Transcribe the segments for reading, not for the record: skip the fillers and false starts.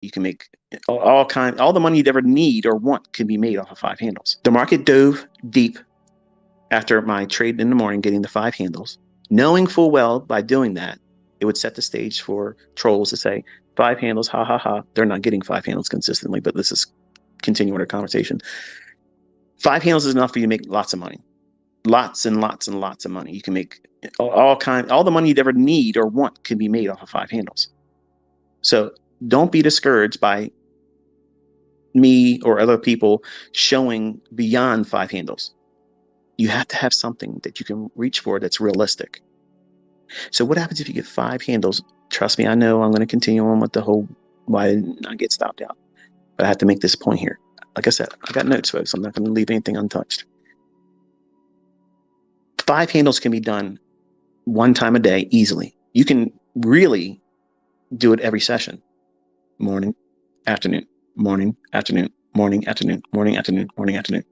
You can make all the money you'd ever need or want can be made off of five handles. The market dove deep after my trade in the morning, getting the five handles, knowing full well by doing that, it would set the stage for trolls to say, five handles, ha ha ha. They're not getting five handles consistently, but this is continuing our conversation. Five handles is enough for you to make lots of money. Lots and lots and lots of money. You can make all the money you'd ever need or want can be made off of five handles. So don't be discouraged by me or other people showing beyond five handles. You have to have something that you can reach for that's realistic. So what happens if you get five handles? Trust me, I know I'm going to continue on with the whole why I did not get stopped out. But I have to make this point here. Like I said, I got notes, folks. I'm not going to leave anything untouched. Five handles can be done one time a day easily. You can really do it every session. Morning, afternoon, morning, afternoon, morning, afternoon, morning, afternoon, morning, afternoon.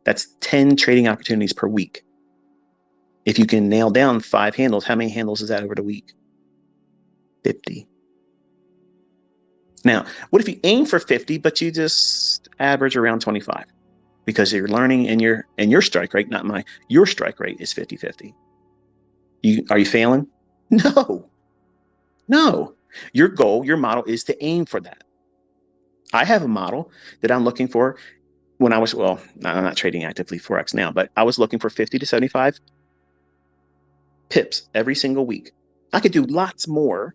That's 10 trading opportunities per week. If you can nail down five handles, how many handles is that over the week? 50. Now, what if you aim for 50, but you just average around 25? Because you're learning and your strike rate, not my, your strike rate is 50-50. Are you failing? No. No. Your goal, your model is to aim for that. I have a model that I'm looking for when I was, well, I'm not trading actively Forex now, but I was looking for 50 to 75 pips every single week. I could do lots more,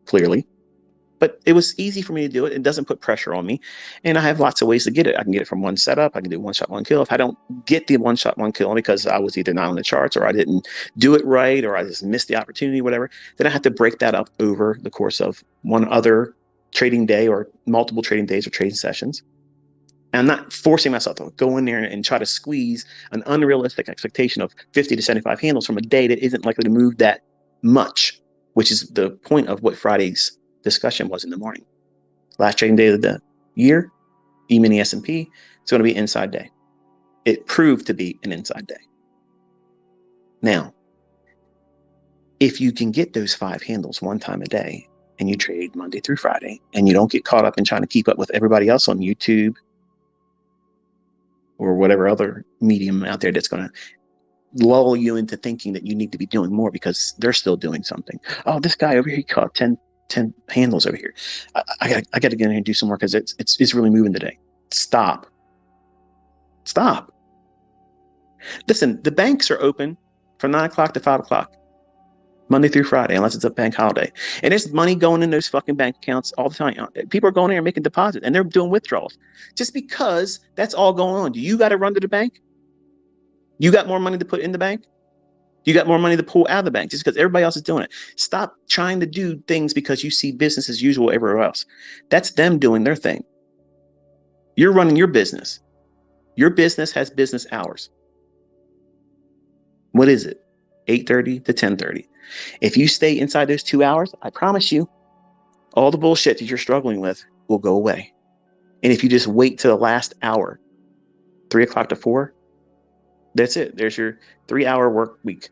clearly, but it was easy for me to do it. It doesn't put pressure on me. And I have lots of ways to get it. I can get it from one setup. I can do one shot, one kill. If I don't get the one shot, one kill because I was either not on the charts or I didn't do it right or I just missed the opportunity, whatever, then I have to break that up over the course of one other trading day or multiple trading days or trading sessions. And I'm not forcing myself to go in there and try to squeeze an unrealistic expectation of 50 to 75 handles from a day that isn't likely to move that much, which is the point of what Friday's discussion was in the morning. Last trading day of the year, E-mini S&P, it's going to be an inside day. It proved to be an inside day. Now, if you can get those five handles one time a day and you trade Monday through Friday and you don't get caught up in trying to keep up with everybody else on YouTube or whatever other medium out there that's going to lull you into thinking that you need to be doing more because they're still doing something. Oh, this guy over here, he caught 10 handles over here. I got to get in here and do some more because it's really moving today. Stop. Listen, the banks are open from 9 o'clock to 5 o'clock, Monday through Friday, unless it's a bank holiday. And there's money going in those fucking bank accounts all the time. People are going in there and making deposits and they're doing withdrawals just because that's all going on. Do you got to run to the bank? You got more money to put in the bank? You got more money to pull out of the bank just because everybody else is doing it. Stop trying to do things because you see business as usual everywhere else. That's them doing their thing. You're running your business. Your business has business hours. What is it? 8:30 to 10:30. If you stay inside those 2 hours, I promise you, all the bullshit that you're struggling with will go away. And if you just wait till the last hour, 3 o'clock to 4, that's it. There's your 3-hour work week.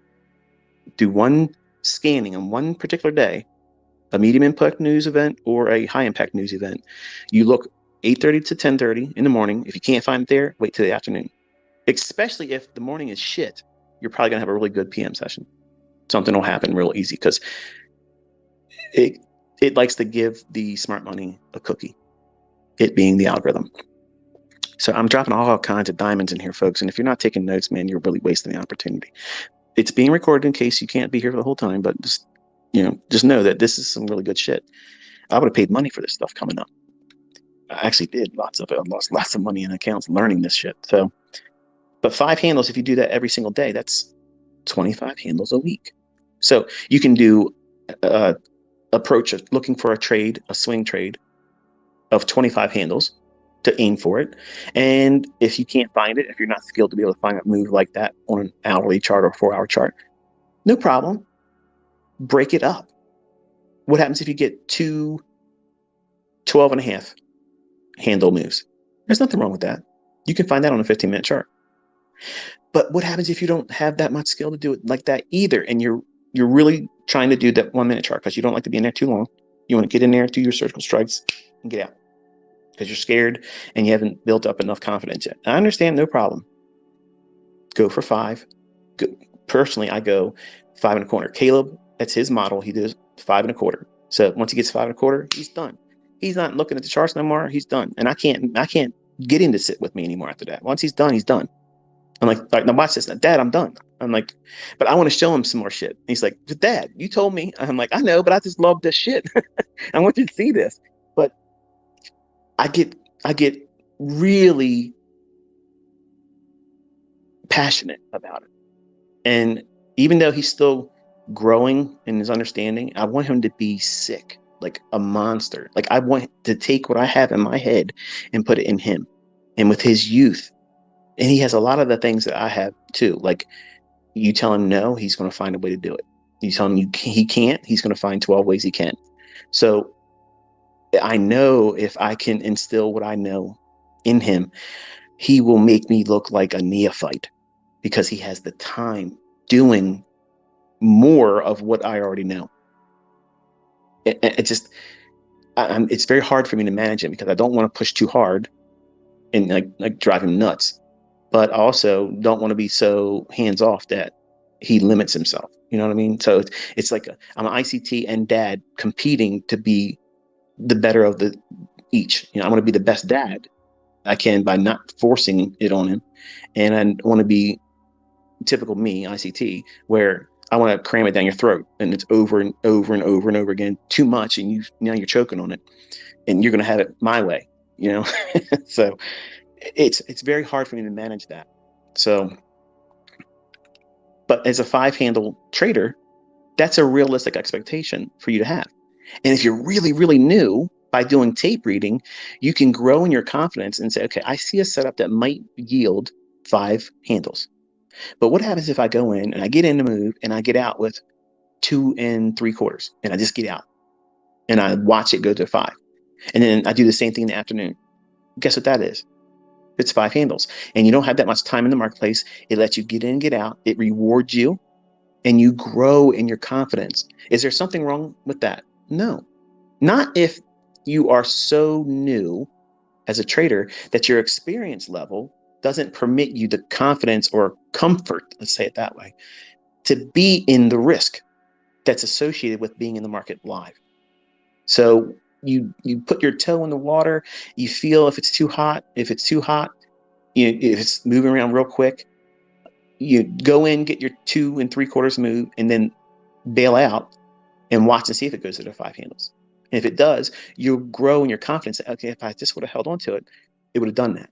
Do one scanning on one particular day, a medium impact news event or a high impact news event. You look 8:30 to 10:30 in the morning. If you can't find it there, wait till the afternoon. Especially if the morning is shit, you're probably gonna have a really good PM session. Something will happen real easy because it likes to give the smart money a cookie, it being the algorithm. So I'm dropping all kinds of diamonds in here, folks. And if you're not taking notes, man, you're really wasting the opportunity. It's being recorded in case you can't be here for the whole time, but just know that this is some really good shit. I would have paid money for this stuff coming up. I actually did lots of it. I lost lots of money in accounts learning this shit. So, but 5 handles, if you do that every single day, that's 25 handles a week. So you can do approach of looking for a trade, a swing trade of 25 handles to aim for it. And if you can't find it, if you're not skilled to be able to find a move like that on an hourly chart or 4-hour chart, no problem. Break it up. What happens if you get 2 12.5 handle moves? There's nothing wrong with that. You can find that on a 15-minute chart. But what happens if you don't have that much skill to do it like that either, and you're really trying to do that 1-minute chart because you don't like to be in there too long? You want to get in there, do your surgical strikes, and get out because you're scared and you haven't built up enough confidence yet. I understand, no problem. Go for 5. Go. Personally, I go 5.25. Caleb, that's his model. He does 5.25. So once he gets 5.25, he's done. He's not looking at the charts no more. He's done. And I can't get him to sit with me anymore after that. Once he's done, he's done. I'm like, now watch this. Dad, I'm done. I'm like, but I want to show him some more shit. He's like, Dad, you told me. I'm like, I know, but I just love this shit. I want you to see this. But I get really passionate about it. And even though he's still growing in his understanding, I want him to be sick, like a monster. Like I want to take what I have in my head and put it in him. And with his youth, and he has a lot of the things that I have too. Like you tell him no, he's going to find a way to do it. You tell him he can't, he's going to find 12 ways he can. So I know if I can instill what I know in him, he will make me look like a neophyte because he has the time doing more of what I already know. It just, it's very hard for me to manage him because I don't want to push too hard and like drive him nuts, but also don't want to be so hands off that he limits himself. You know what I mean? So it's like I'm an ICT and dad competing to be the better of the each. You know, I want to be the best dad I can by not forcing it on him, and I want to be typical me, ICT, where I want to cram it down your throat and it's over and over and over and over again, too much, and now you're choking on it, and you're going to have it my way, you know. So it's very hard for me to manage that. So, but as a 5-handle trader, that's a realistic expectation for you to have. And if you're really, really new, by doing tape reading, you can grow in your confidence and say, okay, I see a setup that might yield 5 handles. But what happens if I go in and I get in the move and I get out with 2 3/4 and I just get out and I watch it go to 5? And then I do the same thing in the afternoon. Guess what that is? It's 5 handles. And you don't have that much time in the marketplace. It lets you get in, get out. It rewards you and you grow in your confidence. Is there something wrong with that? No. Not if you are so new as a trader that your experience level doesn't permit you the confidence or comfort, let's say it that way, to be in the risk that's associated with being in the market live. So you put your toe in the water, you feel if it's too hot, if if it's moving around real quick, you go in, get your 2 3/4 move, and then bail out and watch and see if it goes to the 5 handles. And if it does, you'll grow in your confidence. Okay, if I just would have held on to it, it would have done that.